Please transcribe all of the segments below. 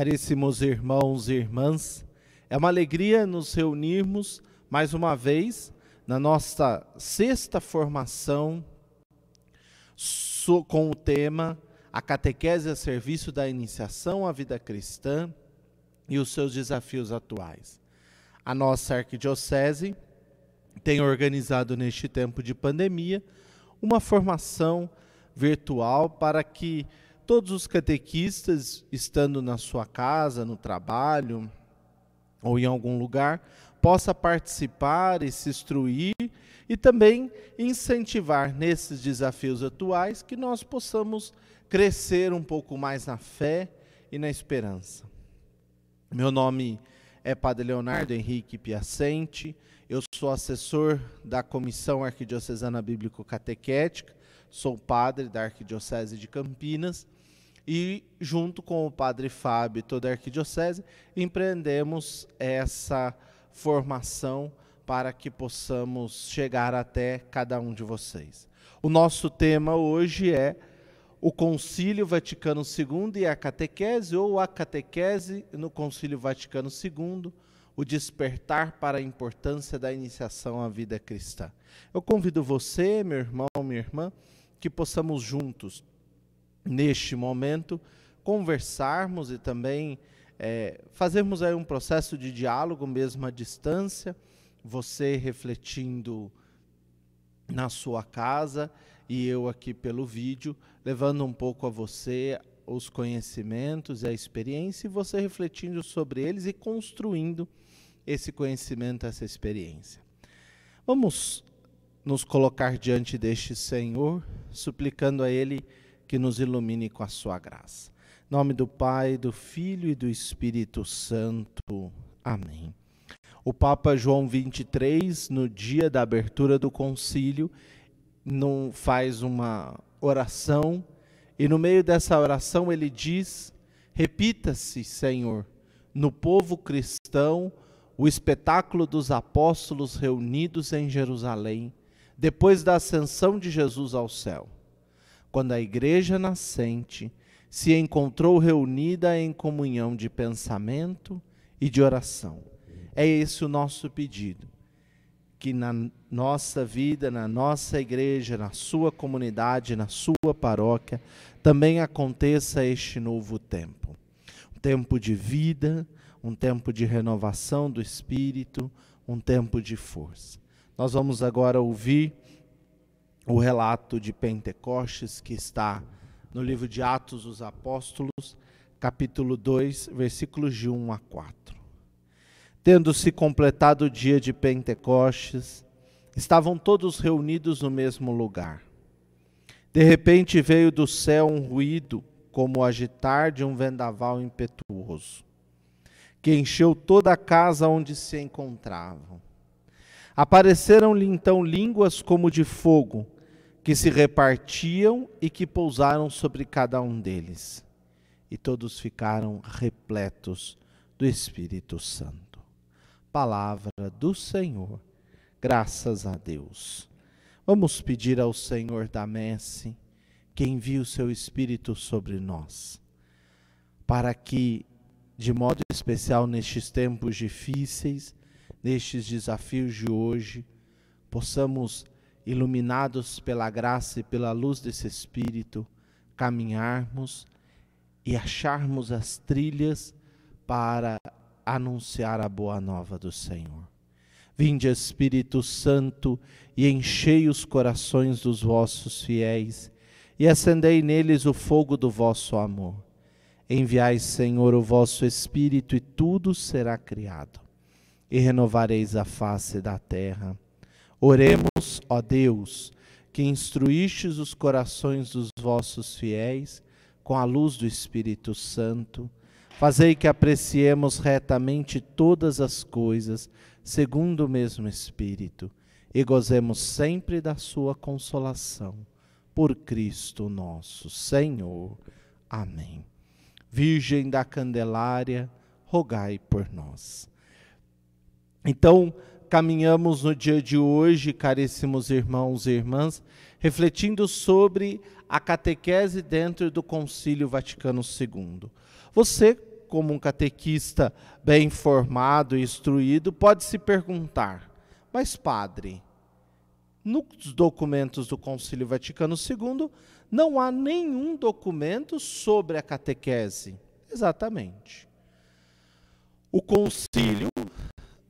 Caríssimos irmãos e irmãs, é uma alegria nos reunirmos mais uma vez na nossa sexta formação com o tema A Catequese a Serviço da Iniciação à Vida Cristã e os seus desafios atuais. A nossa arquidiocese tem organizado neste tempo de pandemia uma formação virtual para que todos os catequistas, estando na sua casa, no trabalho ou em algum lugar, possa participar e se instruir e também incentivar nesses desafios atuais que nós possamos crescer um pouco mais na fé e na esperança. Meu nome é Padre Leonardo Henrique Piacente, eu sou assessor da Comissão Arquidiocesana Bíblico-Catequética, sou padre da Arquidiocese de Campinas e, junto com o Padre Fábio e toda a Arquidiocese, empreendemos essa formação para que possamos chegar até cada um de vocês. O nosso tema hoje é o Concílio Vaticano II e a catequese, ou a catequese no Concílio Vaticano II, o despertar para a importância da iniciação à vida cristã. Eu convido você, meu irmão, minha irmã, que possamos juntos, neste momento, conversarmos e também fazermos aí um processo de diálogo mesmo à distância, você refletindo na sua casa e eu aqui pelo vídeo, levando um pouco a você os conhecimentos e a experiência, e você refletindo sobre eles e construindo esse conhecimento, essa experiência. Vamos nos colocar diante deste Senhor, suplicando a Ele que nos ilumine com a sua graça. Em nome do Pai, do Filho e do Espírito Santo. Amém. O Papa João XXIII, no dia da abertura do concílio, faz uma oração, e no meio dessa oração ele diz: repita-se, Senhor, no povo cristão, o espetáculo dos apóstolos reunidos em Jerusalém, depois da ascensão de Jesus ao céu, quando a igreja nascente se encontrou reunida em comunhão de pensamento e de oração. É esse o nosso pedido, que na nossa vida, na nossa igreja, na sua comunidade, na sua paróquia, também aconteça este novo tempo. Um tempo de vida, um tempo de renovação do Espírito, um tempo de força. Nós vamos agora ouvir o relato de Pentecostes, que está no livro de Atos dos Apóstolos, capítulo 2, versículos de 1 a 4. Tendo-se completado o dia de Pentecostes, estavam todos reunidos no mesmo lugar. De repente veio do céu um ruído, como o agitar de um vendaval impetuoso, que encheu toda a casa onde se encontravam. Apareceram-lhe então línguas como de fogo, que se repartiam e que pousaram sobre cada um deles. E todos ficaram repletos do Espírito Santo. Palavra do Senhor, graças a Deus. Vamos pedir ao Senhor da Messe que envie o seu Espírito sobre nós, para que, de modo especial nestes tempos difíceis, nestes desafios de hoje, possamos, iluminados pela graça e pela luz desse Espírito, caminharmos e acharmos as trilhas para anunciar a boa nova do Senhor. Vinde, Espírito Santo, e enchei os corações dos vossos fiéis, e acendei neles o fogo do vosso amor. Enviai, Senhor, o vosso Espírito, e tudo será criado, e renovareis a face da terra. Oremos, ó Deus, que instruístes os corações dos vossos fiéis com a luz do Espírito Santo. Fazei que apreciemos retamente todas as coisas, segundo o mesmo Espírito, e gozemos sempre da sua consolação. Por Cristo nosso Senhor. Amém. Virgem da Candelária, rogai por nós. Então, caminhamos no dia de hoje, caríssimos irmãos e irmãs, refletindo sobre a catequese dentro do Concílio Vaticano II. Você como um catequista bem informado e instruído, pode se perguntar: mas padre, nos documentos do Concílio Vaticano II, não há nenhum documento sobre a catequese. Exatamente. O concílio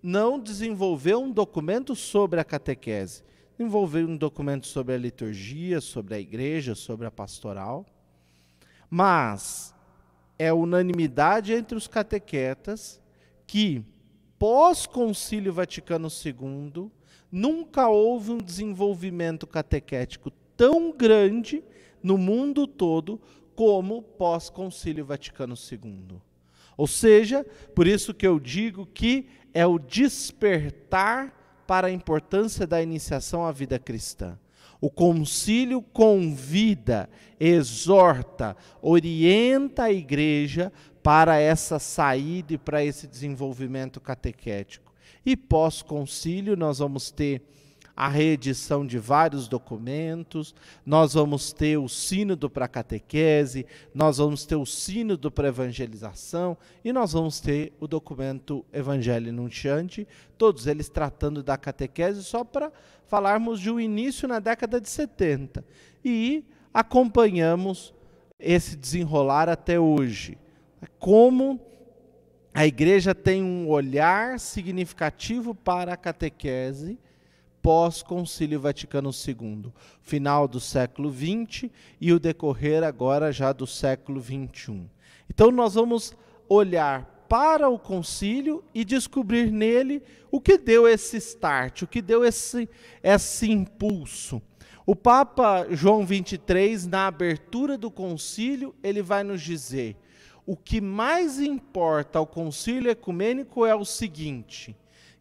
não desenvolveu um documento sobre a catequese. Desenvolveu um documento sobre a liturgia, sobre a igreja, sobre a pastoral. Mas é unanimidade entre os catequetas que, pós-Concílio Vaticano II, nunca houve um desenvolvimento catequético tão grande no mundo todo como pós-Concílio Vaticano II. Ou seja, por isso que eu digo que é o despertar para a importância da iniciação à vida cristã. O concílio convida, exorta, orienta a igreja para essa saída e para esse desenvolvimento catequético. E pós-concílio nós vamos ter a reedição de vários documentos, nós vamos ter o sínodo para a catequese, nós vamos ter o sínodo para a evangelização e nós vamos ter o documento Evangelii Nuntiandi, todos eles tratando da catequese, só para falarmos de um início na década de 70. E acompanhamos esse desenrolar até hoje. Como a igreja tem um olhar significativo para a catequese pós-Concílio Vaticano II, final do século XX e o decorrer agora já do século XXI. Então nós vamos olhar para o concílio e descobrir nele o que deu esse start, o que deu esse impulso. O Papa João XXIII, na abertura do concílio, ele vai nos dizer: o que mais importa ao concílio ecumênico é o seguinte: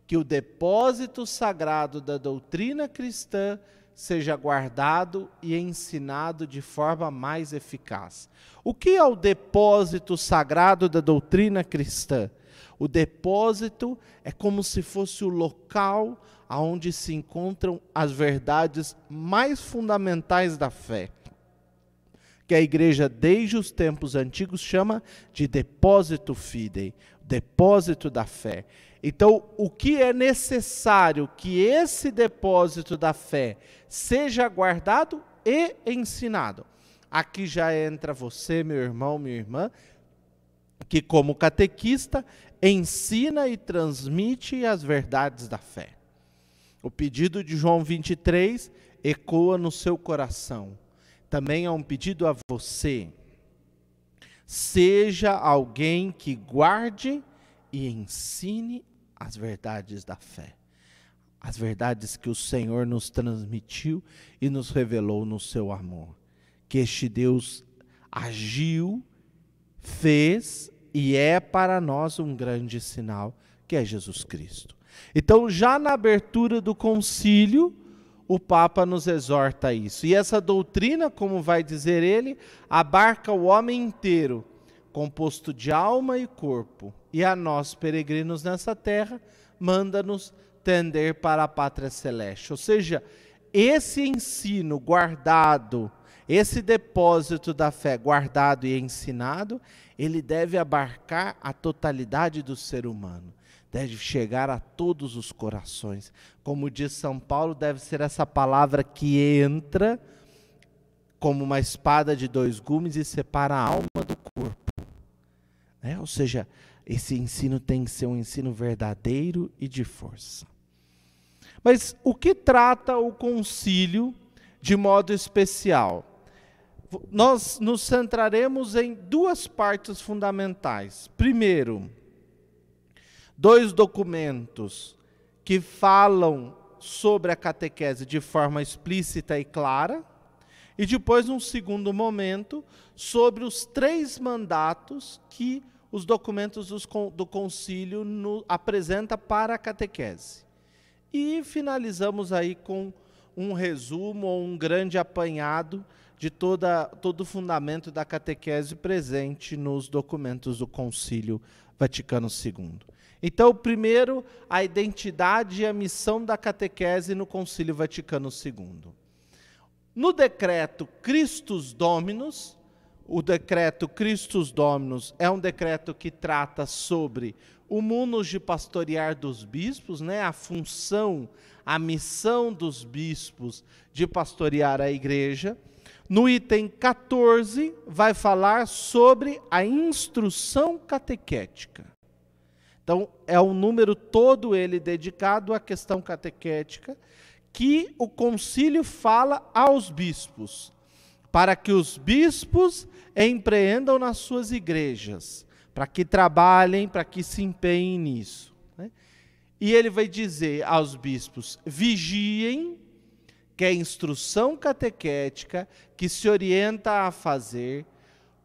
que o depósito sagrado da doutrina cristã seja guardado e ensinado de forma mais eficaz. O que é o depósito sagrado da doutrina cristã? O depósito é como se fosse o local onde se encontram as verdades mais fundamentais da fé, que a igreja desde os tempos antigos chama de depósito fidei, depósito da fé. Então, o que é necessário que esse depósito da fé seja guardado e ensinado? Aqui já entra você, meu irmão, minha irmã, que como catequista ensina e transmite as verdades da fé. O pedido de João 23 ecoa no seu coração. Também é um pedido a você. Seja alguém que guarde e ensine as verdades da fé. As verdades que o Senhor nos transmitiu e nos revelou no seu amor. Que este Deus agiu, fez e é para nós um grande sinal, que é Jesus Cristo. Então, já na abertura do concílio, o Papa nos exorta a isso. E essa doutrina, como vai dizer ele, abarca o homem inteiro, composto de alma e corpo, e a nós, peregrinos nessa terra, manda-nos tender para a pátria celeste. Ou seja, esse ensino guardado, esse depósito da fé guardado e ensinado, ele deve abarcar a totalidade do ser humano, deve chegar a todos os corações. Como diz São Paulo, deve ser essa palavra que entra como uma espada de dois gumes e separa a alma do corpo. Ou seja, esse ensino tem que ser um ensino verdadeiro e de força. Mas o que trata o concílio de modo especial? Nós nos centraremos em duas partes fundamentais. Primeiro, 2 documentos que falam sobre a catequese de forma explícita e clara, e depois, num segundo momento, sobre os 3 mandatos que os documentos do concílio apresentam para a catequese. E finalizamos aí com um resumo ou um grande apanhado de todo o fundamento da catequese presente nos documentos do Concílio Vaticano II. Então, primeiro, a identidade e a missão da catequese no Concílio Vaticano II. No decreto Christus Dominus, O decreto Christus Dominus é um decreto que trata sobre o munus de pastorear dos bispos, né? A função, a missão dos bispos de pastorear a igreja. No item 14, vai falar sobre a instrução catequética. Então, é um número todo ele dedicado à questão catequética, que o concílio fala aos bispos, para que os bispos empreendam nas suas igrejas, para que trabalhem, para que se empenhem nisso, né? E ele vai dizer aos bispos: vigiem, que é instrução catequética que se orienta a fazer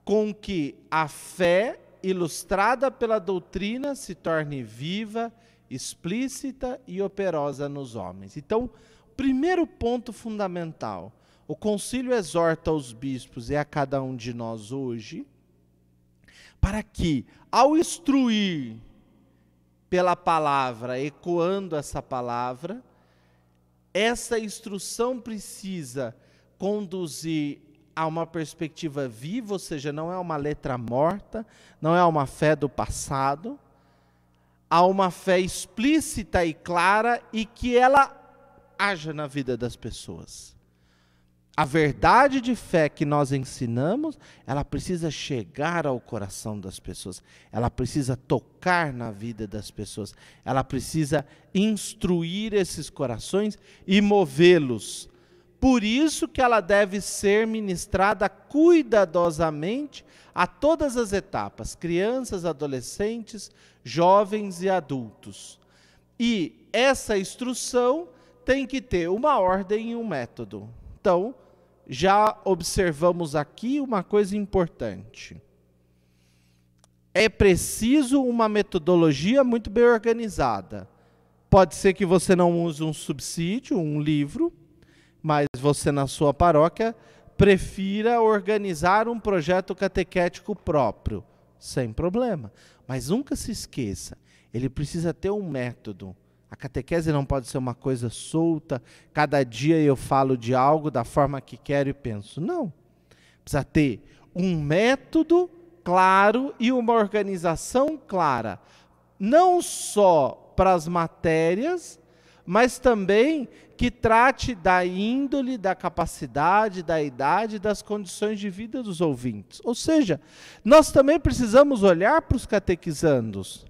com que a fé ilustrada pela doutrina se torne viva, explícita e operosa nos homens. Então, primeiro ponto fundamental, o concílio exorta os bispos e a cada um de nós hoje, para que, ao instruir pela palavra, ecoando essa palavra, essa instrução precisa conduzir a uma perspectiva viva, ou seja, não é uma letra morta, não é uma fé do passado, há uma fé explícita e clara e que ela haja na vida das pessoas. A verdade de fé que nós ensinamos, ela precisa chegar ao coração das pessoas, ela precisa tocar na vida das pessoas, ela precisa instruir esses corações e movê-los. Por isso que ela deve ser ministrada cuidadosamente a todas as etapas, crianças, adolescentes, jovens e adultos. E essa instrução tem que ter uma ordem e um método. Então, já observamos aqui uma coisa importante. É preciso uma metodologia muito bem organizada. Pode ser que você não use um subsídio, um livro, mas você na sua paróquia prefira organizar um projeto catequético próprio, sem problema. Mas nunca se esqueça, ele precisa ter um método. A catequese não pode ser uma coisa solta, cada dia eu falo de algo da forma que quero e penso. Não. Precisa ter um método claro e uma organização clara. Não só para as matérias, mas também que trate da índole, da capacidade, da idade, das condições de vida dos ouvintes. Ou seja, nós também precisamos olhar para os catequizandos.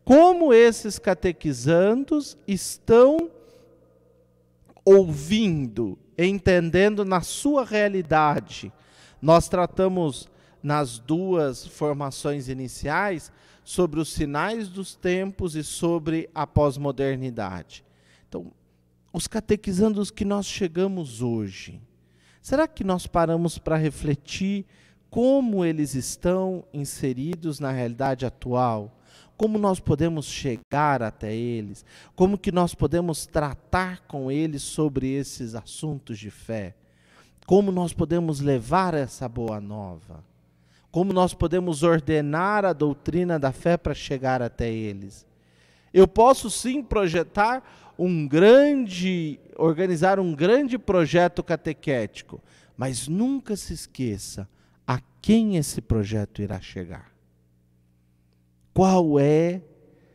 Como esses catequizandos estão ouvindo, entendendo na sua realidade. Nós tratamos nas duas formações iniciais sobre os sinais dos tempos e sobre a pós-modernidade. Então, os catequizandos que nós chegamos hoje, será que nós paramos para refletir como eles estão inseridos na realidade atual? Como nós podemos chegar até eles? Como que nós podemos tratar com eles sobre esses assuntos de fé? Como nós podemos levar essa boa nova? Como nós podemos ordenar a doutrina da fé para chegar até eles? Eu posso sim projetar organizar um grande projeto catequético, mas nunca se esqueça a quem esse projeto irá chegar.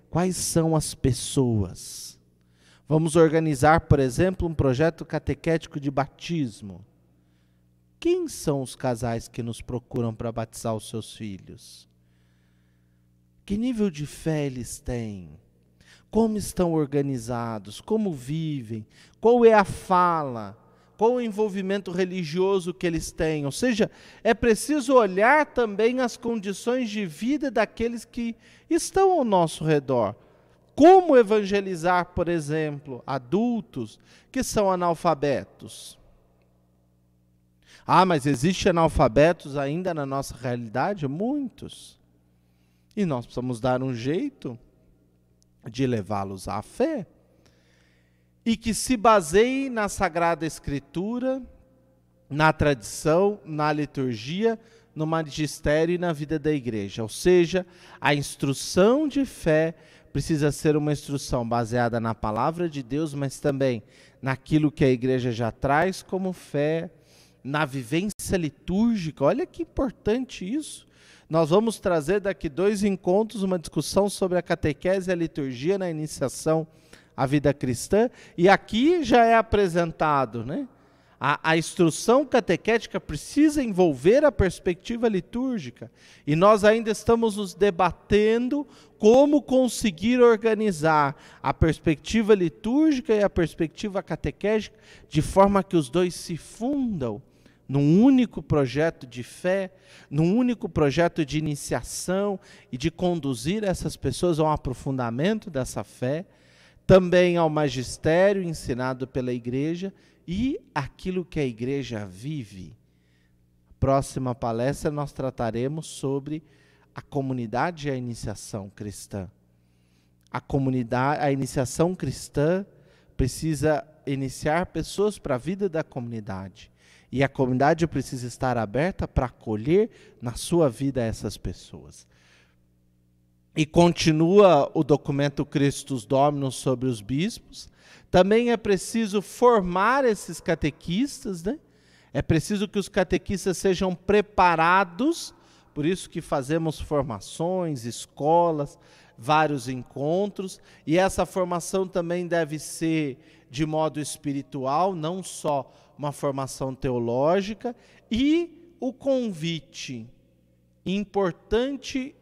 Quais são as pessoas? Vamos organizar, por exemplo, um projeto catequético de batismo. Quem são os casais que nos procuram para batizar os seus filhos? Que nível de fé eles têm? Como estão organizados? Como vivem? Qual é a fala? Qual o envolvimento religioso que eles têm? Ou seja, é preciso olhar também as condições de vida daqueles que estão ao nosso redor. Como evangelizar, por exemplo, adultos que são analfabetos? Ah, mas existem analfabetos ainda na nossa realidade? Muitos. E nós precisamos dar um jeito de levá-los à fé. E que se baseie na Sagrada Escritura, na tradição, na liturgia, no magistério e na vida da igreja. Ou seja, a instrução de fé precisa ser uma instrução baseada na palavra de Deus, mas também naquilo que a igreja já traz como fé, na vivência litúrgica. Olha que importante isso. Nós vamos trazer daqui 2 encontros uma discussão sobre a catequese e a liturgia na iniciação à vida cristã. E aqui já é apresentado, né? A instrução catequética precisa envolver a perspectiva litúrgica. E nós ainda estamos nos debatendo como conseguir organizar a perspectiva litúrgica e a perspectiva catequética de forma que os dois se fundam num único projeto de fé, num único projeto de iniciação e de conduzir essas pessoas a um aprofundamento dessa fé, também ao magistério ensinado pela Igreja e aquilo que a Igreja vive. Próxima palestra nós trataremos sobre a comunidade e a iniciação cristã. A iniciação cristã precisa iniciar pessoas para a vida da comunidade. E a comunidade precisa estar aberta para acolher na sua vida essas pessoas. E continua o documento Christus Dominus sobre os bispos. Também é preciso formar esses catequistas, né? É preciso que os catequistas sejam preparados, por isso que fazemos formações, escolas, vários encontros, e essa formação também deve ser de modo espiritual, não só uma formação teológica, e o convite importante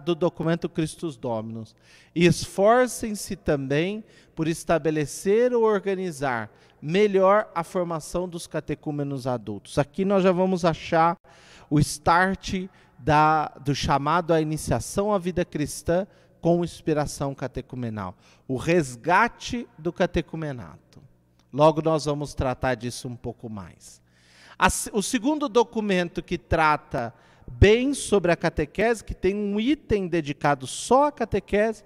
do documento Christus Dominus. Esforcem-se também por estabelecer ou organizar melhor a formação dos catecúmenos adultos. Aqui nós já vamos achar o start do chamado à iniciação à vida cristã com inspiração catecumenal. O resgate do catecumenato. Logo nós vamos tratar disso um pouco mais. O segundo documento que trata bem sobre a catequese, que tem um item dedicado só à catequese,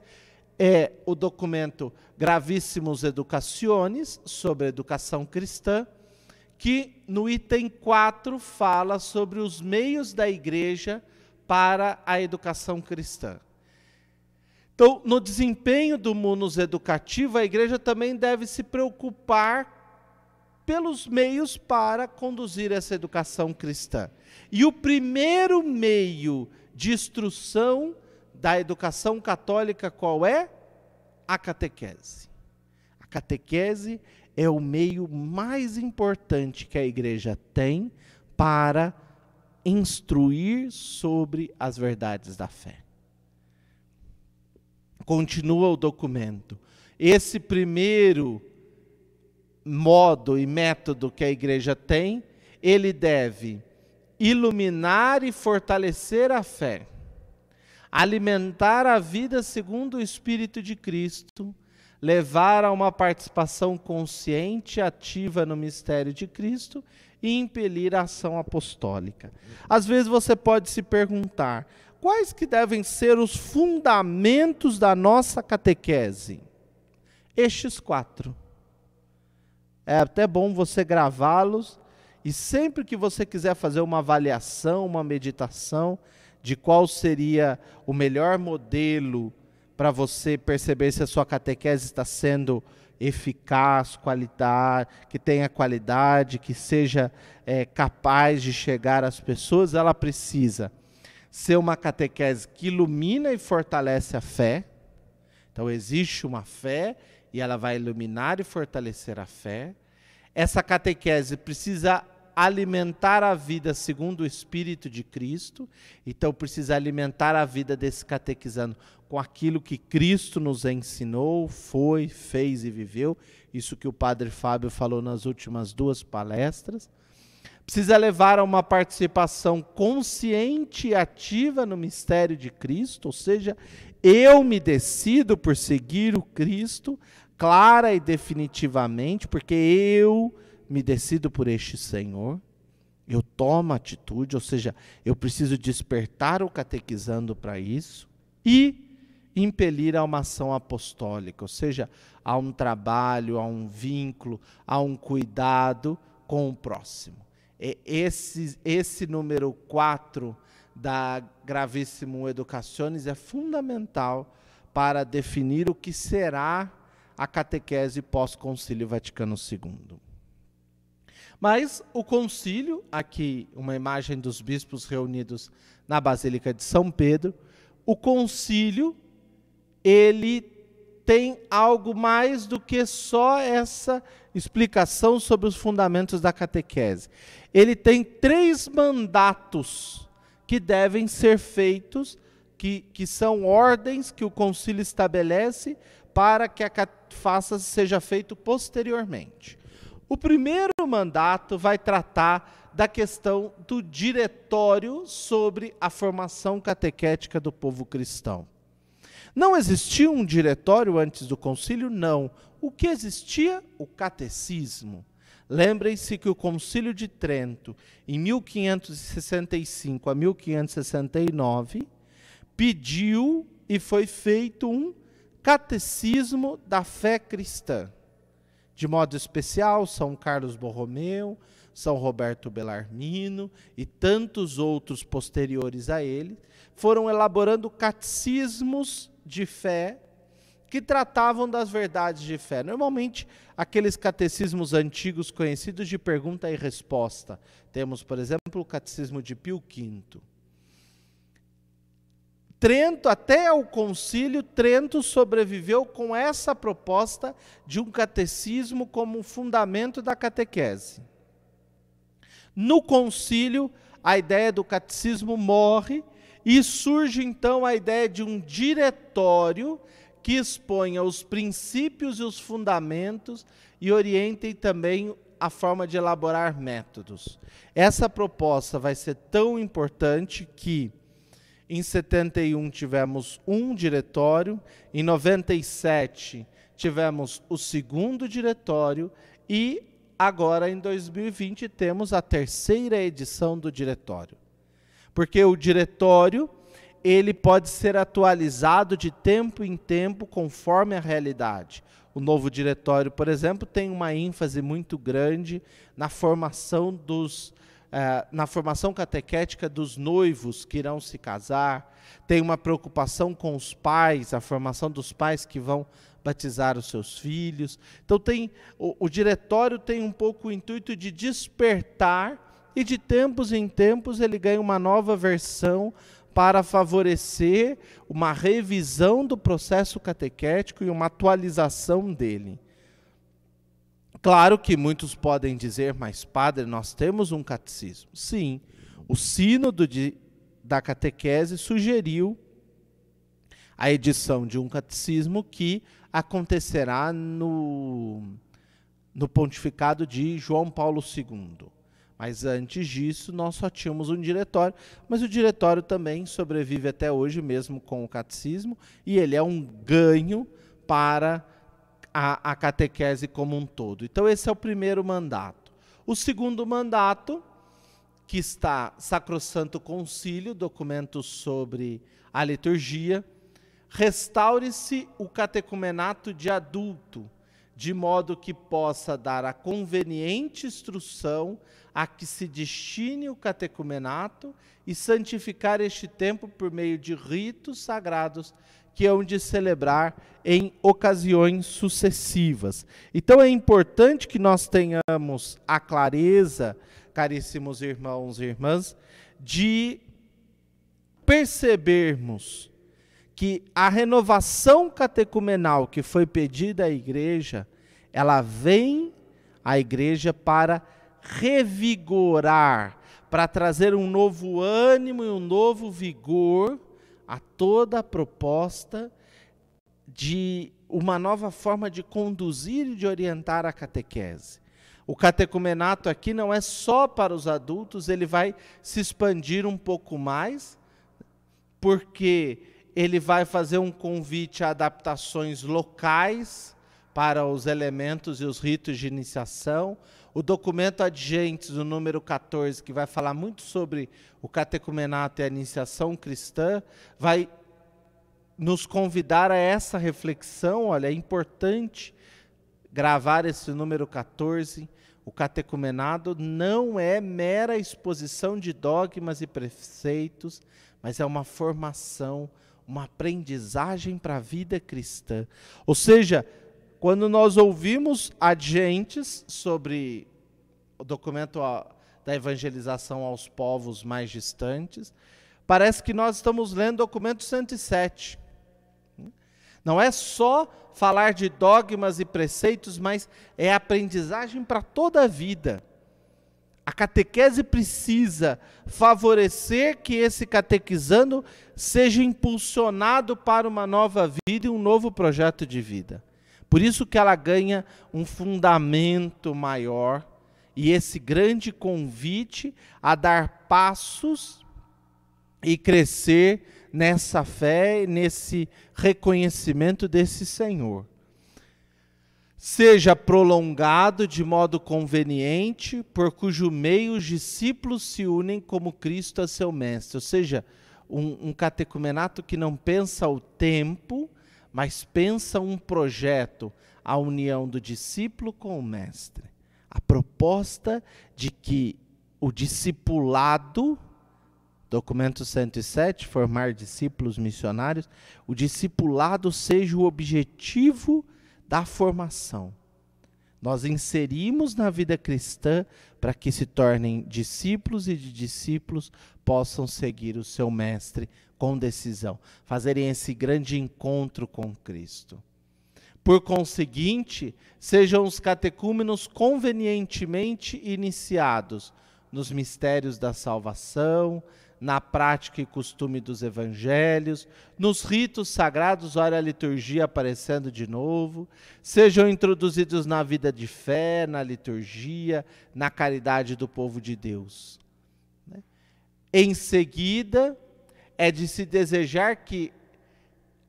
é o documento Gravissimus Educationis, sobre a educação cristã, que no item 4 fala sobre os meios da Igreja para a educação cristã. Então, no desempenho do munus educativo, a Igreja também deve se preocupar pelos meios para conduzir essa educação cristã. E o primeiro meio de instrução da educação católica qual é? A catequese. A catequese é o meio mais importante que a Igreja tem para instruir sobre as verdades da fé. Continua o documento. Esse primeiro modo e método que a Igreja tem, ele deve iluminar e fortalecer a fé, alimentar a vida segundo o Espírito de Cristo, levar a uma participação consciente e ativa no mistério de Cristo e impelir a ação apostólica. Às vezes você pode se perguntar, quais que devem ser os fundamentos da nossa catequese? Estes 4. É até bom você gravá-los e sempre que você quiser fazer uma avaliação, uma meditação de qual seria o melhor modelo para você perceber se a sua catequese está sendo eficaz, que tenha qualidade, que seja capaz de chegar às pessoas, ela precisa ser uma catequese que ilumina e fortalece a fé. Então existe uma fé e ela vai iluminar e fortalecer a fé. Essa catequese precisa alimentar a vida segundo o Espírito de Cristo, então precisa alimentar a vida desse catequizando com aquilo que Cristo nos ensinou, fez e viveu, isso que o Padre Fábio falou nas últimas 2 palestras. Precisa levar a uma participação consciente e ativa no mistério de Cristo, ou seja, eu me decido por seguir o Cristo, clara e definitivamente, porque eu me decido por este Senhor, eu tomo atitude, ou seja, eu preciso despertar o catequizando para isso, e impelir a uma ação apostólica, ou seja, a um trabalho, a um vínculo, a um cuidado com o próximo. Esse número 4 da Gravissimum Educationis é fundamental para definir o que será a catequese pós-Concílio Vaticano II. Mas o concílio, aqui uma imagem dos bispos reunidos na Basílica de São Pedro, o concílio, ele tem algo mais do que só essa explicação sobre os fundamentos da catequese. Ele tem 3 mandatos que devem ser feitos, que são ordens que o concílio estabelece para que seja feito posteriormente. O primeiro mandato vai tratar da questão do diretório sobre a formação catequética do povo cristão. Não existia um diretório antes do concílio? Não. O que existia? O catecismo. Lembrem-se que o Concílio de Trento, em 1565 a 1569, pediu e foi feito um catecismo da fé cristã. De modo especial, São Carlos Borromeu, São Roberto Bellarmino e tantos outros posteriores a ele, foram elaborando catecismos de fé que tratavam das verdades de fé. Normalmente, aqueles catecismos antigos conhecidos de pergunta e resposta. Temos, por exemplo, o Catecismo de Pio V. Trento, até o concílio, Trento sobreviveu com essa proposta de um catecismo como fundamento da catequese. No concílio, a ideia do catecismo morre e surge então a ideia de um diretório que exponha os princípios e os fundamentos e oriente também a forma de elaborar métodos. Essa proposta vai ser tão importante que em 71 tivemos um diretório, em 97 tivemos o segundo diretório e agora em 2020 temos a 3ª edição do diretório. Porque o diretório, ele pode ser atualizado de tempo em tempo conforme a realidade. O novo diretório, por exemplo, tem uma ênfase muito grande na formação catequética dos noivos que irão se casar, tem uma preocupação com os pais, a formação dos pais que vão batizar os seus filhos. Então o diretório tem um pouco o intuito de despertar e de tempos em tempos ele ganha uma nova versão para favorecer uma revisão do processo catequético e uma atualização dele. Claro que muitos podem dizer, mas padre, nós temos um catecismo. Sim, o sínodo da catequese sugeriu a edição de um catecismo que acontecerá no pontificado de João Paulo II. Mas antes disso, nós só tínhamos um diretório, mas o diretório também sobrevive até hoje, mesmo com o catecismo, e ele é um ganho para a catequese como um todo. Então esse é o primeiro mandato. O segundo mandato, que está Sacrosanto Concílio, documento sobre a liturgia, restaure-se o catecumenato de adulto, de modo que possa dar a conveniente instrução a que se destine o catecumenato e santificar este tempo por meio de ritos sagrados que hão de celebrar em ocasiões sucessivas. Então é importante que nós tenhamos a clareza, caríssimos irmãos e irmãs, de percebermos que a renovação catecumenal que foi pedida à igreja, ela vem à igreja para revigorar, para trazer um novo ânimo e um novo vigor a toda a proposta de uma nova forma de conduzir e de orientar a catequese. O catecumenato aqui não é só para os adultos, ele vai se expandir um pouco mais, porque ele vai fazer um convite a adaptações locais para os elementos e os ritos de iniciação. O documento Adgentes, o número 14, que vai falar muito sobre o catecumenato e a iniciação cristã, vai nos convidar a essa reflexão. Olha, é importante gravar esse número 14. O catecumenado não é mera exposição de dogmas e preceitos, mas é uma formação, uma aprendizagem para a vida cristã. Ou seja, quando nós ouvimos adgentes sobre documento da evangelização aos povos mais distantes. Parece que nós estamos lendo o documento 107. Não é só falar de dogmas e preceitos, mas é aprendizagem para toda a vida. A catequese precisa favorecer que esse catequizando seja impulsionado para uma nova vida e um novo projeto de vida. Por isso que ela ganha um fundamento maior e esse grande convite a dar passos e crescer nessa fé, nesse reconhecimento desse Senhor. Seja prolongado de modo conveniente, por cujo meio os discípulos se unem como Cristo a seu Mestre. Ou seja, um catecumenato que não pensa o tempo, mas pensa um projeto, a união do discípulo com o Mestre. A proposta de que o discipulado, documento 107, formar discípulos missionários, o discipulado seja o objetivo da formação. Nós inserimos na vida cristã para que se tornem discípulos e de discípulos possam seguir o seu mestre com decisão, fazerem esse grande encontro com Cristo. Por conseguinte, sejam os catecúmenos convenientemente iniciados nos mistérios da salvação, na prática e costume dos evangelhos, nos ritos sagrados, olha a liturgia aparecendo de novo, sejam introduzidos na vida de fé, na liturgia, na caridade do povo de Deus. Em seguida, é de se desejar que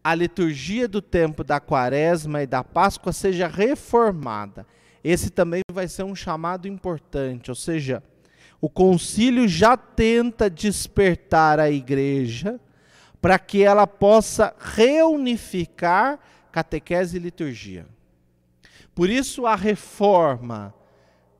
a liturgia do tempo da Quaresma e da Páscoa seja reformada. Esse também vai ser um chamado importante, ou seja, o concílio já tenta despertar a igreja para que ela possa reunificar catequese e liturgia. Por isso a reforma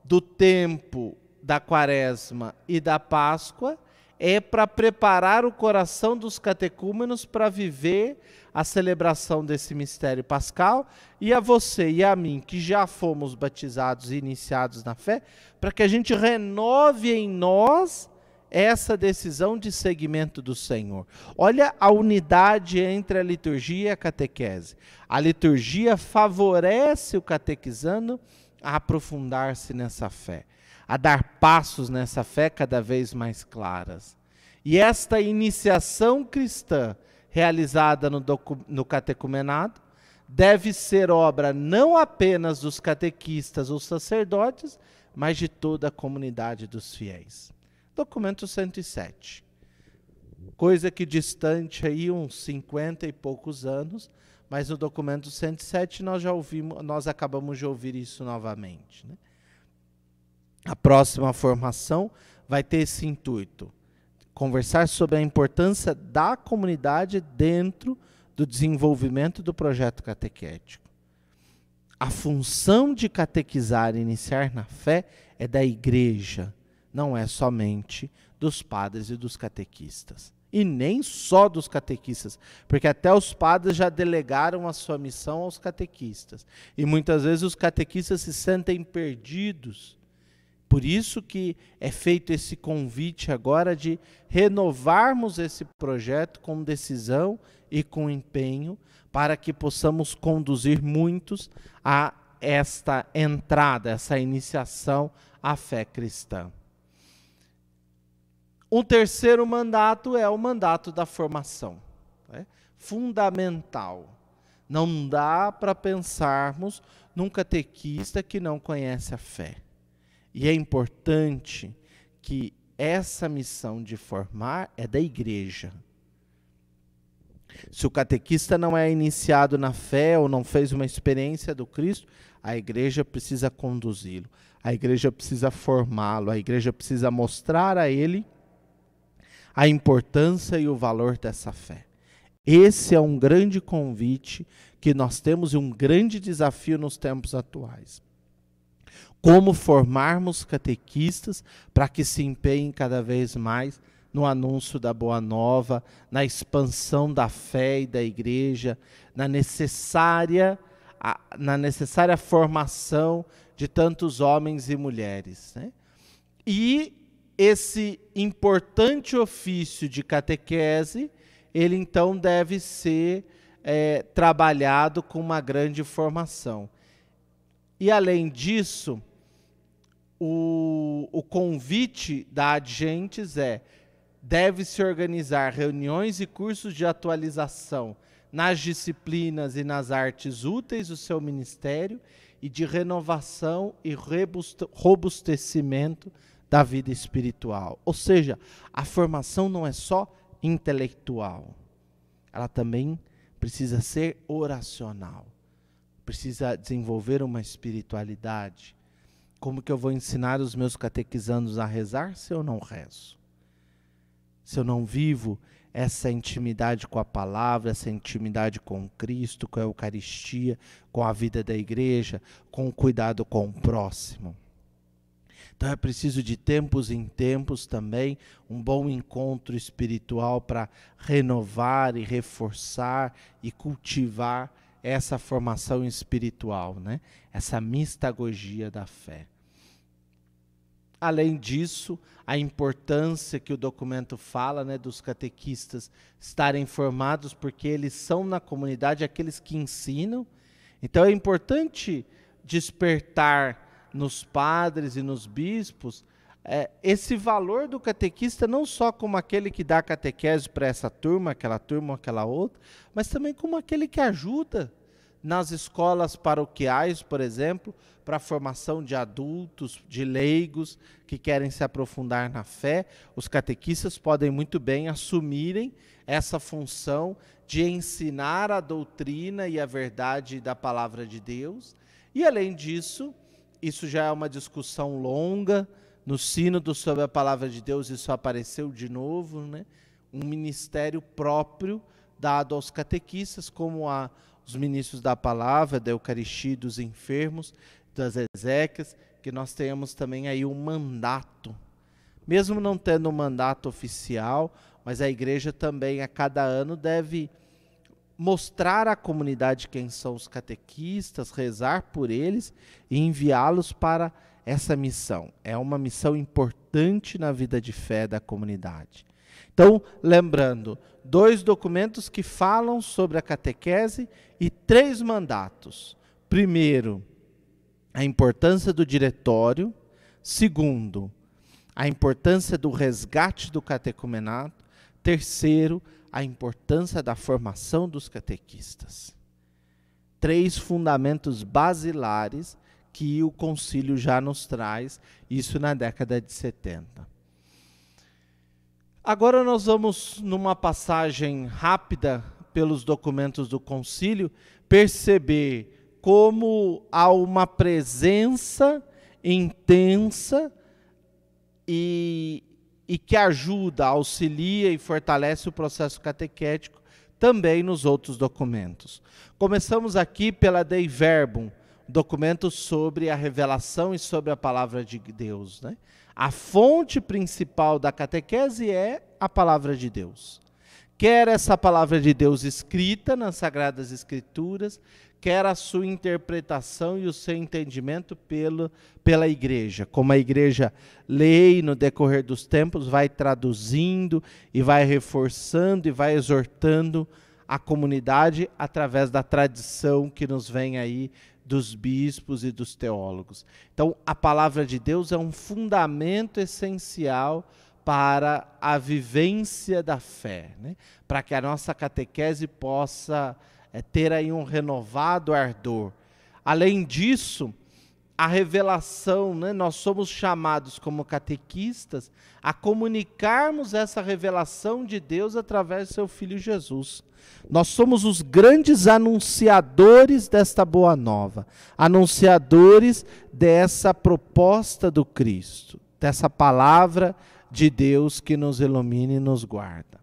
do tempo da Quaresma e da Páscoa é para preparar o coração dos catecúmenos para viver a celebração desse mistério pascal, e a você e a mim, que já fomos batizados e iniciados na fé, para que a gente renove em nós essa decisão de seguimento do Senhor. Olha a unidade entre a liturgia e a catequese. A liturgia favorece o catequizando a aprofundar-se nessa fé, a dar passos nessa fé cada vez mais claras. E esta iniciação cristã realizada no catecumenado deve ser obra não apenas dos catequistas ou sacerdotes, mas de toda a comunidade dos fiéis. Documento 107. Coisa que distante aí uns 50 e poucos anos, mas no documento 107 nós acabamos de ouvir isso novamente, né? A próxima formação vai ter esse intuito: conversar sobre a importância da comunidade dentro do desenvolvimento do projeto catequético. A função de catequizar e iniciar na fé é da igreja, não é somente dos padres e dos catequistas. E nem só dos catequistas, porque até os padres já delegaram a sua missão aos catequistas. E muitas vezes os catequistas se sentem perdidos. Por isso que é feito esse convite agora de renovarmos esse projeto com decisão e com empenho, para que possamos conduzir muitos a esta entrada, essa iniciação à fé cristã. O terceiro mandato é o mandato da formação. É fundamental. Não dá para pensarmos num catequista que não conhece a fé. E é importante que essa missão de formar é da igreja. Se o catequista não é iniciado na fé ou não fez uma experiência do Cristo, a igreja precisa conduzi-lo, a igreja precisa formá-lo, a igreja precisa mostrar a ele a importância e o valor dessa fé. Esse é um grande convite que nós temos e um grande desafio nos tempos atuais. Como formarmos catequistas para que se empenhem cada vez mais no anúncio da Boa Nova, na expansão da fé e da igreja, na necessária formação de tantos homens e mulheres, né? E esse importante ofício de catequese, ele então deve ser trabalhado com uma grande formação. E além disso, o convite da Ad Gentes deve-se organizar reuniões e cursos de atualização nas disciplinas e nas artes úteis do seu ministério e de renovação e robustecimento da vida espiritual. Ou seja, a formação não é só intelectual, ela também precisa ser oracional, precisa desenvolver uma espiritualidade. Como que eu vou ensinar os meus catequizandos a rezar se eu não rezo? Se eu não vivo essa intimidade com a palavra, essa intimidade com Cristo, com a Eucaristia, com a vida da igreja, com o cuidado com o próximo. Então é preciso de tempos em tempos também um bom encontro espiritual para renovar e reforçar e cultivar essa formação espiritual, né? Essa mistagogia da fé. Além disso, a importância que o documento fala, né, dos catequistas estarem formados, porque eles são na comunidade aqueles que ensinam. Então é importante despertar nos padres e nos bispos esse valor do catequista, não só como aquele que dá catequese para essa turma, aquela outra, mas também como aquele que ajuda nas escolas paroquiais, por exemplo, para a formação de adultos, de leigos que querem se aprofundar na fé. Os catequistas podem muito bem assumirem essa função de ensinar a doutrina e a verdade da palavra de Deus. E além disso, isso já é uma discussão longa, no sínodo sobre a palavra de Deus isso apareceu de novo, né? Um ministério próprio dado aos catequistas, como os ministros da palavra, da Eucaristia, dos enfermos, das exéquias, que nós tenhamos também aí um mandato. Mesmo não tendo um mandato oficial, mas a igreja também a cada ano deve mostrar à comunidade quem são os catequistas, rezar por eles e enviá-los para essa missão. É uma missão importante na vida de fé da comunidade. Então, lembrando, 2 documentos que falam sobre a catequese e 3 mandatos. Primeiro, a importância do diretório. Segundo, a importância do resgate do catecumenato. Terceiro, a importância da formação dos catequistas. 3 fundamentos basilares que o concílio já nos traz, isso na década de 70. Agora nós vamos, numa passagem rápida pelos documentos do concílio, perceber como há uma presença intensa e que ajuda, auxilia e fortalece o processo catequético também nos outros documentos. Começamos aqui pela Dei Verbum, documento sobre a revelação e sobre a palavra de Deus, né? A fonte principal da catequese é a palavra de Deus. Quer essa palavra de Deus escrita nas Sagradas Escrituras, quer a sua interpretação e o seu entendimento pela igreja. Como a igreja lê e no decorrer dos tempos vai traduzindo e vai reforçando e vai exortando a comunidade através da tradição que nos vem aí dos bispos e dos teólogos. Então, a palavra de Deus é um fundamento essencial para a vivência da fé, né? Para que a nossa catequese possa ter aí um renovado ardor. Além disso, a revelação, né? Nós somos chamados como catequistas a comunicarmos essa revelação de Deus através do seu Filho Jesus. Nós somos os grandes anunciadores desta boa nova, anunciadores dessa proposta do Cristo, dessa palavra de Deus que nos ilumina e nos guarda.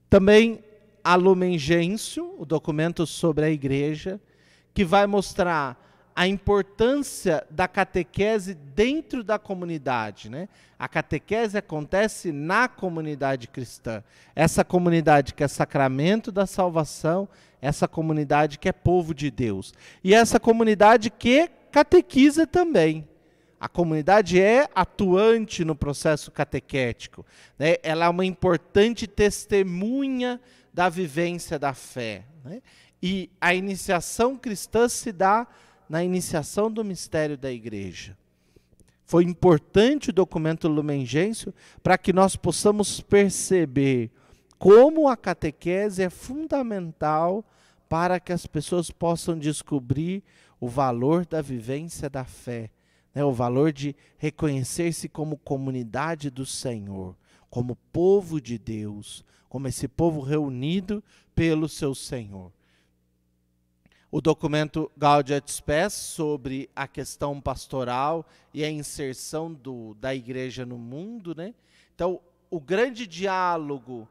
Também a Lumen Gentium, o documento sobre a igreja, que vai mostrar a importância da catequese dentro da comunidade, né? A catequese acontece na comunidade cristã. Essa comunidade que é sacramento da salvação, essa comunidade que é povo de Deus. E essa comunidade que catequiza também. a comunidade é atuante no processo catequético, né? Ela é uma importante testemunha da vivência da fé, né? E a iniciação cristã se dá na iniciação do mistério da igreja. Foi importante o documento Lumen Gentium para que nós possamos perceber como a catequese é fundamental para que as pessoas possam descobrir o valor da vivência da fé, né? O valor de reconhecer-se como comunidade do Senhor, como povo de Deus, como esse povo reunido pelo seu Senhor. O documento Gaudium et Spes sobre a questão pastoral e a inserção da igreja no mundo, né? Então, o grande diálogo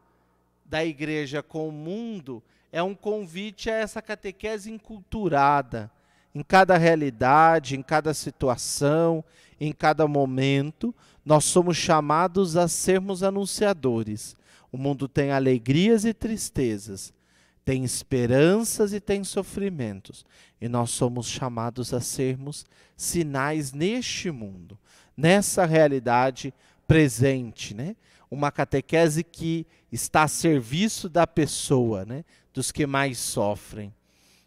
da igreja com o mundo é um convite a essa catequese enculturada, em cada realidade, em cada situação, em cada momento. Nós somos chamados a sermos anunciadores. O mundo tem alegrias e tristezas, tem esperanças e tem sofrimentos. E nós somos chamados a sermos sinais neste mundo, nessa realidade presente, né? Uma catequese que está a serviço da pessoa, né? Dos que mais sofrem.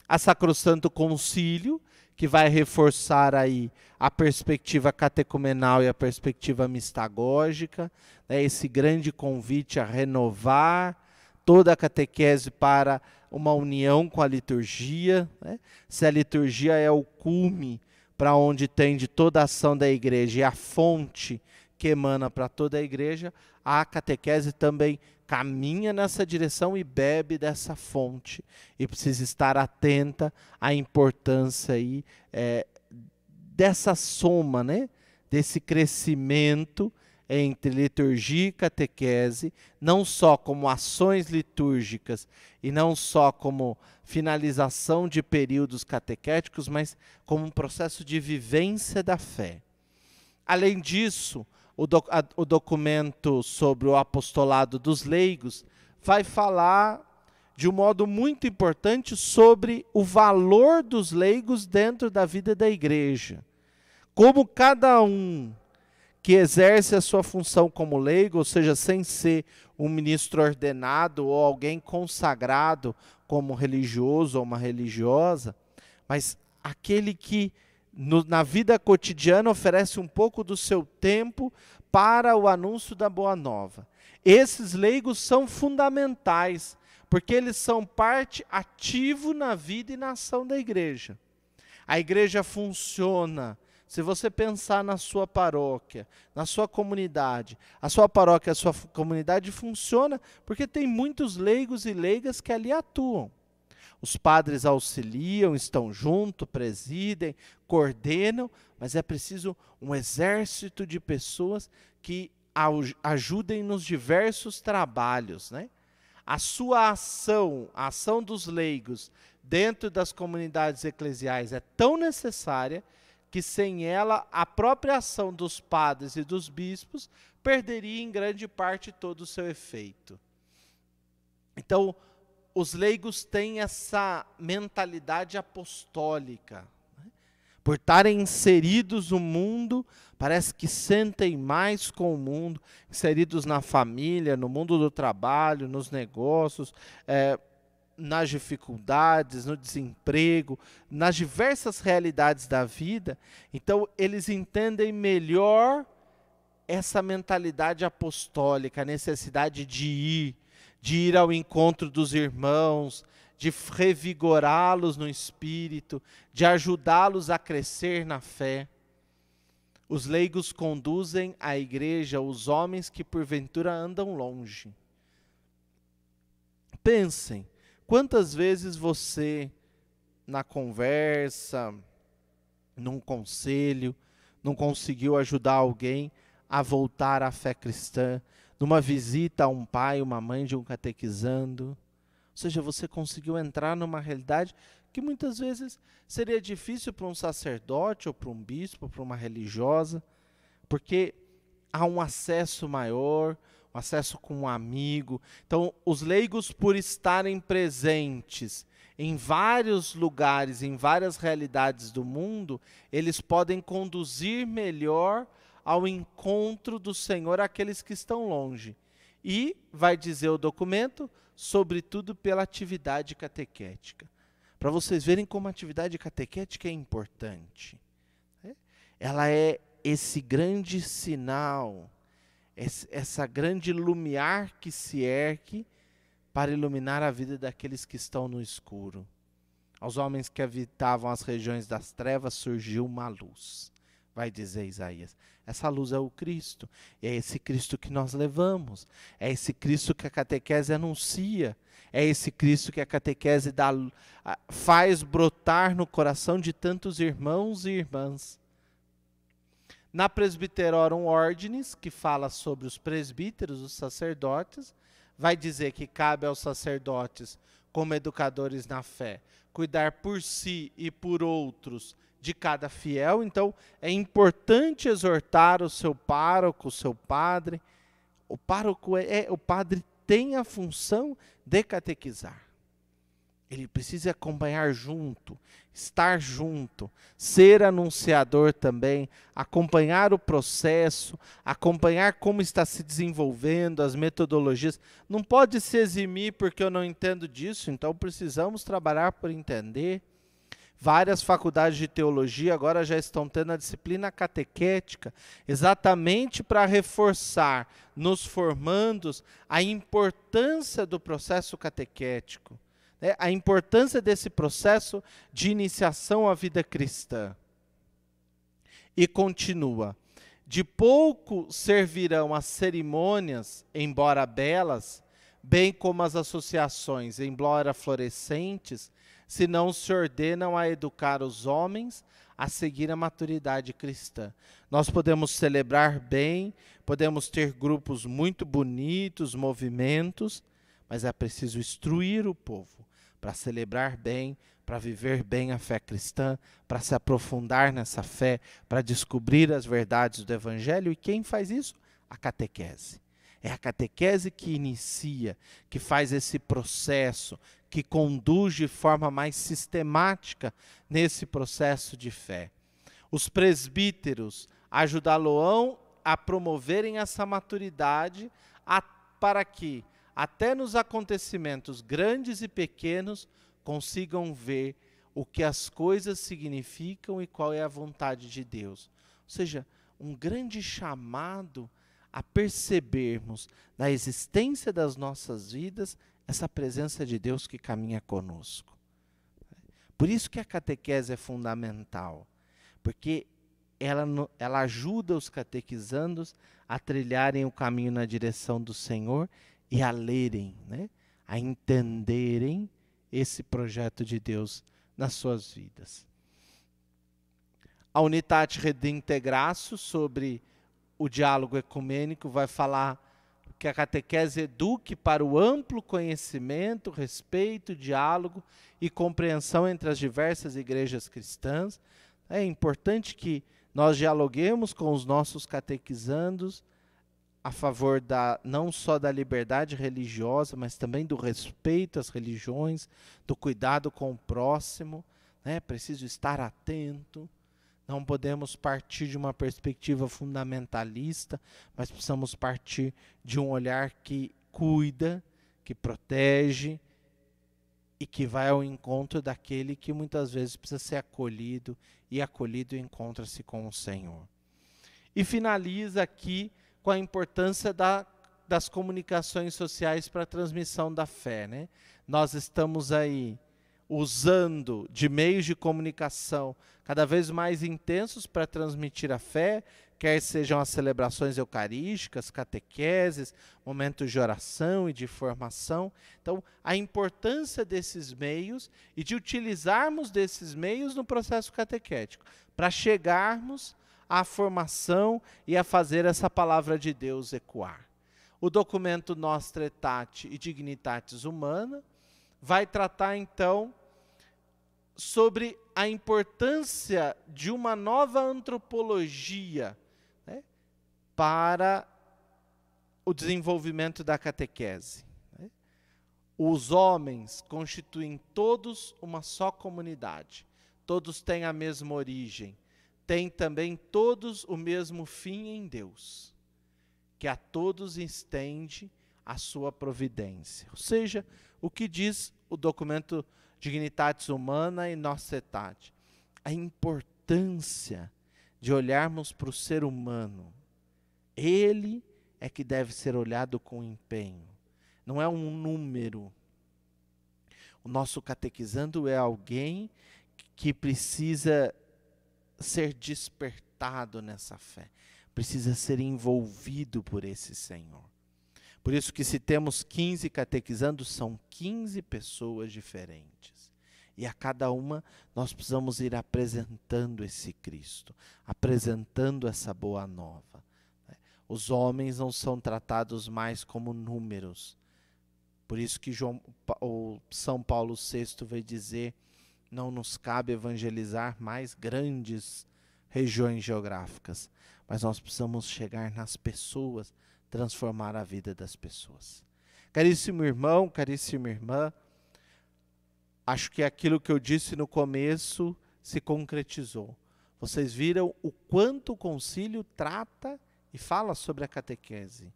A Sacrosanto Concílio, que vai reforçar aí a perspectiva catecumenal e a perspectiva mistagógica, né? Esse grande convite a renovar toda a catequese para uma união com a liturgia, né? Se a liturgia é o cume para onde tende toda a ação da igreja e a fonte que emana para toda a igreja, a catequese também caminha nessa direção e bebe dessa fonte. E precisa estar atenta à importância aí, dessa soma, né? Desse crescimento entre liturgia e catequese, não só como ações litúrgicas e não só como finalização de períodos catequéticos, mas como um processo de vivência da fé. Além disso, o documento sobre o apostolado dos leigos vai falar de um modo muito importante sobre o valor dos leigos dentro da vida da igreja. Como cada um que exerce a sua função como leigo, ou seja, sem ser um ministro ordenado ou alguém consagrado como religioso ou uma religiosa, mas aquele que na vida cotidiana oferece um pouco do seu tempo para o anúncio da Boa Nova. Esses leigos são fundamentais, porque eles são parte ativa na vida e na ação da igreja. A igreja funciona. Se você pensar na sua paróquia, na sua comunidade, a sua paróquia, a sua comunidade funciona porque tem muitos leigos e leigas que ali atuam. Os padres auxiliam, estão junto, presidem, coordenam, mas é preciso um exército de pessoas que ajudem nos diversos trabalhos, né? A sua ação, a ação dos leigos dentro das comunidades eclesiais é tão necessária que sem ela a própria ação dos padres e dos bispos perderia em grande parte todo o seu efeito. Então, os leigos têm essa mentalidade apostólica, né? Por estarem inseridos no mundo, parece que sentem mais com o mundo, inseridos na família, no mundo do trabalho, nos negócios, nas dificuldades, no desemprego, nas diversas realidades da vida. Então, eles entendem melhor essa mentalidade apostólica, a necessidade de ir ao encontro dos irmãos, de revigorá-los no espírito, de ajudá-los a crescer na fé. Os leigos conduzem à igreja os homens que porventura andam longe. Pensem, quantas vezes você, na conversa, num conselho, não conseguiu ajudar alguém a voltar à fé cristã, numa visita a um pai, uma mãe de um catequizando? Ou seja, você conseguiu entrar numa realidade que muitas vezes seria difícil para um sacerdote, ou para um bispo, para uma religiosa, porque há um acesso maior, um acesso com um amigo. Então, os leigos, por estarem presentes em vários lugares, em várias realidades do mundo, eles podem conduzir melhor ao encontro do Senhor aqueles que estão longe. E, vai dizer o documento, sobretudo pela atividade catequética. Para vocês verem como a atividade catequética é importante. Ela é esse grande sinal, essa grande lumiar que se ergue para iluminar a vida daqueles que estão no escuro. Aos homens que habitavam as regiões das trevas surgiu uma luz, vai dizer Isaías. Essa luz é o Cristo, e é esse Cristo que nós levamos, é esse Cristo que a catequese anuncia, é esse Cristo que a catequese faz brotar no coração de tantos irmãos e irmãs. Na Presbyterorum Ordinis, que fala sobre os presbíteros, os sacerdotes, vai dizer que cabe aos sacerdotes, como educadores na fé, cuidar por si e por outros de cada fiel. Então, é importante exortar o seu pároco, o seu padre. O pároco o padre tem a função de catequizar. Ele precisa acompanhar junto, estar junto, ser anunciador também, acompanhar o processo, acompanhar como está se desenvolvendo, as metodologias. Não pode se eximir porque eu não entendo disso, então precisamos trabalhar por entender. Várias faculdades de teologia agora já estão tendo a disciplina catequética, exatamente para reforçar nos formandos a importância do processo catequético. A importância desse processo de iniciação à vida cristã. E continua, de pouco servirão as cerimônias, embora belas, bem como as associações, embora florescentes, se não se ordenam a educar os homens a seguir a maturidade cristã. Nós podemos celebrar bem, podemos ter grupos muito bonitos, movimentos, mas é preciso instruir o povo para celebrar bem, para viver bem a fé cristã, para se aprofundar nessa fé, para descobrir as verdades do Evangelho. E quem faz isso? A catequese. É a catequese que inicia, que faz esse processo, que conduz de forma mais sistemática nesse processo de fé. Os presbíteros ajudá-lo-ão a promoverem essa maturidade para que, até nos acontecimentos grandes e pequenos, consigam ver o que as coisas significam e qual é a vontade de Deus. Ou seja, um grande chamado a percebermos na existência das nossas vidas essa presença de Deus que caminha conosco. Por isso que a catequese é fundamental, porque ela ajuda os catequizandos a trilharem o caminho na direção do Senhor e a lerem, a entenderem esse projeto de Deus nas suas vidas. A Unitate Redintegratio, sobre o diálogo ecumênico, vai falar que a catequese eduque para o amplo conhecimento, respeito, diálogo e compreensão entre as diversas igrejas cristãs. É importante que nós dialoguemos com os nossos catequizandos a favor não só da liberdade religiosa, mas também do respeito às religiões, do cuidado com o próximo. Preciso estar atento. Não podemos partir de uma perspectiva fundamentalista, mas precisamos partir de um olhar que cuida, que protege e que vai ao encontro daquele que muitas vezes precisa ser acolhido, e acolhido encontra-se com o Senhor. E finaliza aqui com a importância das comunicações sociais para a transmissão da fé. Nós estamos aí usando de meios de comunicação cada vez mais intensos para transmitir a fé, quer sejam as celebrações eucarísticas, catequeses, momentos de oração e de formação. Então, a importância desses meios e de utilizarmos desses meios no processo catequético, para chegarmos à formação e a fazer essa palavra de Deus ecoar. O documento Nostra Aetate e Dignitatis Humana vai tratar, então, sobre a importância de uma nova antropologia para o desenvolvimento da catequese. Os homens constituem todos uma só comunidade. Todos têm a mesma origem. Têm também todos o mesmo fim em Deus, que a todos estende a sua providência. Ou seja, o que diz o documento Dignitatis Humanae Nocetate? A importância de olharmos para o ser humano. Ele é que deve ser olhado com empenho. Não é um número. O nosso catequizando é alguém que precisa ser despertado nessa fé. Precisa ser envolvido por esse Senhor. Por isso que se temos 15 catequizando, são 15 pessoas diferentes. E a cada uma nós precisamos ir apresentando esse Cristo, apresentando essa boa nova. Os homens não são tratados mais como números. Por isso que São Paulo VI vai dizer, não nos cabe evangelizar mais grandes regiões geográficas, mas nós precisamos chegar nas pessoas, transformar a vida das pessoas. Caríssimo irmão, caríssima irmã, acho que aquilo que eu disse no começo se concretizou. Vocês viram o quanto o concílio trata e fala sobre a catequese,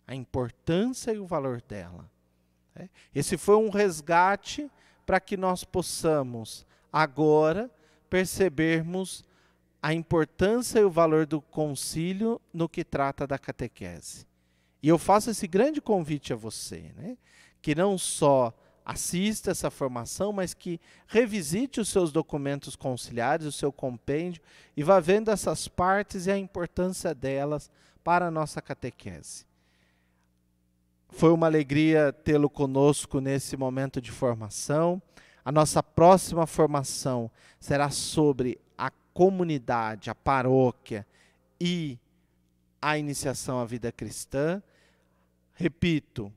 a importância e o valor dela. Esse foi um resgate para que nós possamos agora percebermos a importância e o valor do concílio no que trata da catequese. E eu faço esse grande convite a você, que não só assista essa formação, mas que revisite os seus documentos conciliares, o seu compêndio, e vá vendo essas partes e a importância delas para a nossa catequese. Foi uma alegria tê-lo conosco nesse momento de formação. A nossa próxima formação será sobre a comunidade, a paróquia e a iniciação à vida cristã. Repito,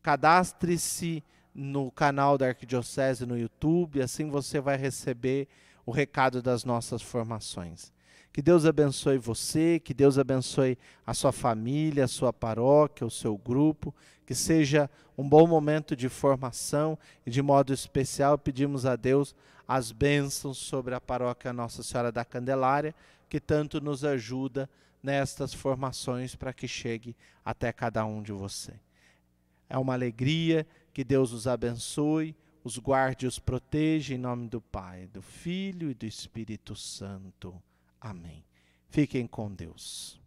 cadastre-se no canal da Arquidiocese no YouTube, assim você vai receber o recado das nossas formações. Que Deus abençoe você, que Deus abençoe a sua família, a sua paróquia, o seu grupo, que seja um bom momento de formação e de modo especial pedimos a Deus as bênçãos sobre a paróquia Nossa Senhora da Candelária, que tanto nos ajuda nestas formações para que chegue até cada um de você. É uma alegria, que Deus os abençoe, os guarde e os proteja em nome do Pai, do Filho e do Espírito Santo. Amém. Fiquem com Deus.